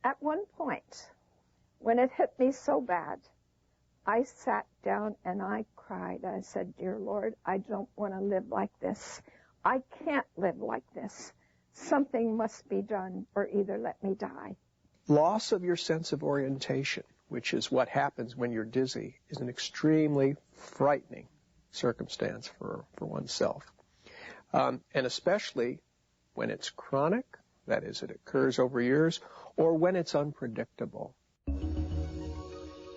At one point, when it hit me so bad, I sat down and I cried. I said, "Dear Lord, I don't want to live like this. I can't live like this. Something must be done, or either let me die." Loss of your sense of orientation, which is what happens when you're dizzy, is an extremely frightening circumstance for oneself. And especially when it's chronic, that is, it occurs over years, or when it's unpredictable.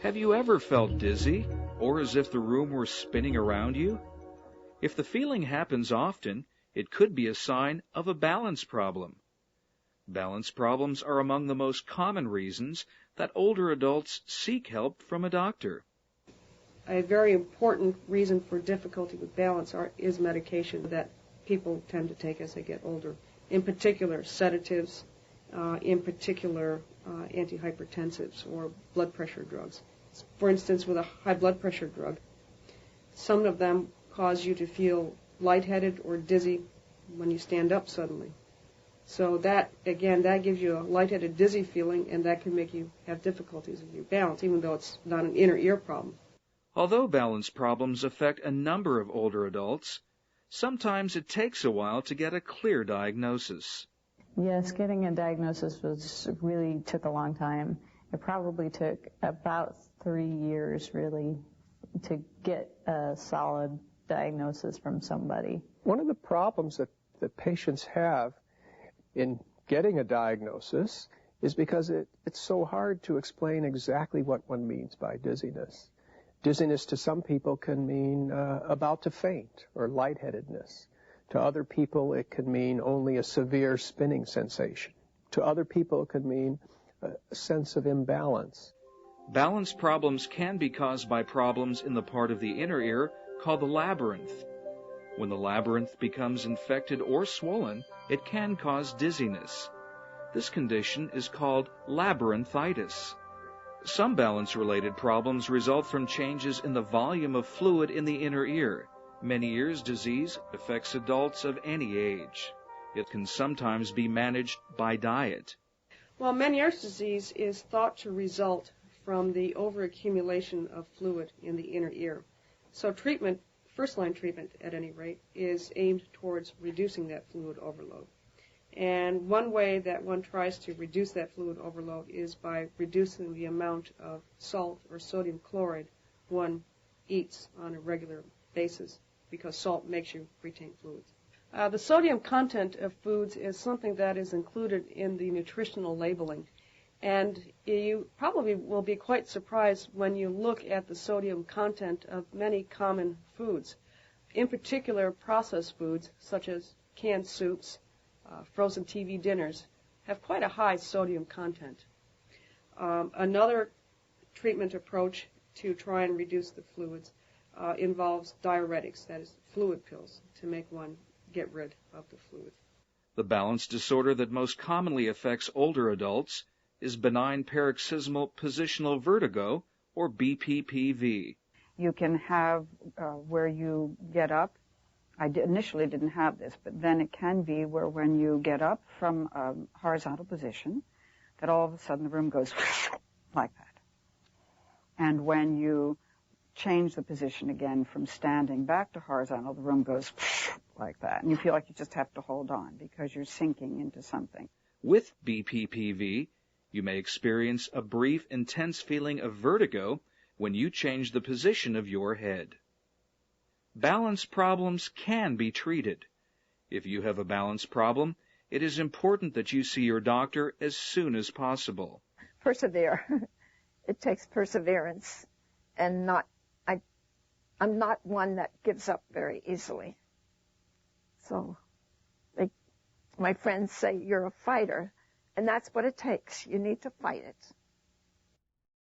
Have you ever felt dizzy, or as if the room were spinning around you? If the feeling happens often, it could be a sign of a balance problem. Balance problems are among the most common reasons that older adults seek help from a doctor. A very important reason for difficulty with balance is medication that people tend to take as they get older. In particular, sedatives, in particular, antihypertensives or blood pressure drugs. For instance, with a high blood pressure drug, some of them cause you to feel lightheaded or dizzy when you stand up suddenly. So that, again, that gives you a lightheaded, dizzy feeling, and that can make you have difficulties with your balance, even though it's not an inner ear problem. Although balance problems affect a number of older adults, sometimes it takes a while to get a clear diagnosis. Yes, getting a diagnosis really took a long time. It probably took about 3 years, really, to get a solid diagnosis from somebody. One of the problems that patients have in getting a diagnosis is because it's so hard to explain exactly what one means by dizziness. Dizziness to some people can mean about to faint or lightheadedness. To other people, it can mean only a severe spinning sensation. To other people, it could mean a sense of imbalance. Balance problems can be caused by problems in the part of the inner ear called the labyrinth. When the labyrinth becomes infected or swollen, it can cause dizziness. This condition is called labyrinthitis. Some balance-related problems result from changes in the volume of fluid in the inner ear. Meniere's disease affects adults of any age. It can sometimes be managed by diet. Well, Meniere's disease is thought to result from the overaccumulation of fluid in the inner ear. So treatment, first-line treatment at any rate, is aimed towards reducing that fluid overload. And one way that one tries to reduce that fluid overload is by reducing the amount of salt or sodium chloride one eats on a regular basis, because salt makes you retain fluids. The sodium content of foods is something that is included in the nutritional labeling. And you probably will be quite surprised when you look at the sodium content of many common foods. In particular, processed foods, such as canned soups, frozen TV dinners, have quite a high sodium content. Another treatment approach to try and reduce the fluids involves diuretics, that is, fluid pills, to make one get rid of the fluid. The balance disorder that most commonly affects older adults is benign paroxysmal positional vertigo, or BPPV. You can have where you get up. I initially didn't have this, but then it can be where when you get up from a horizontal position, that all of a sudden the room goes like that. And when you change the position again from standing back to horizontal, the room goes like that. And you feel like you just have to hold on because you're sinking into something. With BPPV, you may experience a brief, intense feeling of vertigo when you change the position of your head. Balance problems can be treated. If you have a balance problem, it is important that you see your doctor as soon as possible. Persevere. It takes perseverance, and I'm not one that gives up very easily. So my friends say you're a fighter, and that's what it takes. You need to fight it.